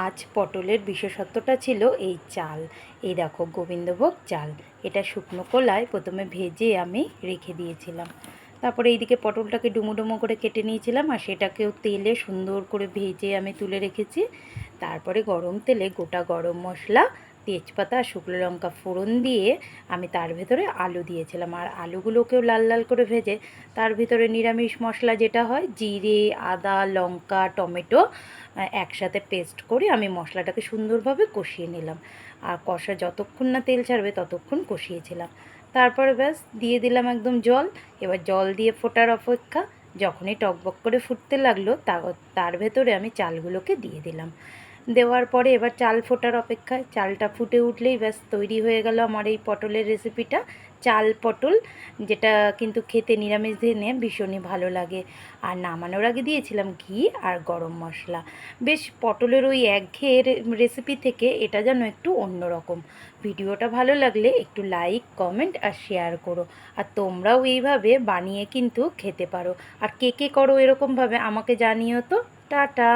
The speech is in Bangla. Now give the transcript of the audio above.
আজ পটলের বিশেষত্বটা ছিল এই চাল। এই দেখো গোবিন্দভোগ চাল। এটা শুকনো কলায় প্রথমে ভেজে আমি রেখে দিয়েছিলাম। তারপরে এইদিকে পটলটাকে ডুমো ডুমো করে কেটে নিয়েছিলাম, আর সেটাকেও তেলে সুন্দর করে ভেজে আমি তুলে রেখেছি। তারপরে গরম তেলে গোটা গরম মশলা, তেজপাতা আর শুকনো লঙ্কা ফোড়ন দিয়ে আমি তার ভেতরে আলু দিয়েছিলাম, আর আলুগুলোকেও লাল লাল করে ভেজে তার ভিতরে নিরামিষ মশলা যেটা হয় জিরে, আদা, লঙ্কা, টমেটো একসাথে পেস্ট করে আমি মশলাটাকে সুন্দরভাবে কষিয়ে নিলাম। আর কষা যতক্ষণ না তেল ছাড়বে ততক্ষণ কষিয়েছিলাম। তারপরে ব্যাস দিয়ে দিলাম একদম জল। এবার জল দিয়ে ফোটার অপেক্ষা। যখনই টকবক করে ফুটতে লাগলো তার ভেতরে আমি চালগুলোকে দিয়ে দিলাম। দেওয়ার পরে এবার চাল ফোটার অপেক্ষায়। চালটা ফুটে উঠলেই ব্যাস তৈরি হয়ে গেল আমার এই পটলের রেসিপিটা, চাল পটল, যেটা কিন্তু খেতে নিরামিষ দিনে ভীষণই ভালো লাগে। আর নামানোর আগে দিয়েছিলাম ঘি আর গরম মশলা। বেশ পটলের ওই একঘেয়ে রেসিপি থেকে এটা যেন একটু অন্যরকম। ভিডিওটা ভালো লাগলে একটু লাইক, কমেন্ট আর শেয়ার করো। আর তোমরাও এইভাবে বানিয়ে কিন্তু খেতে পারো। আর কে কে করো এরকমভাবে আমাকে জানিও তো। টাটা।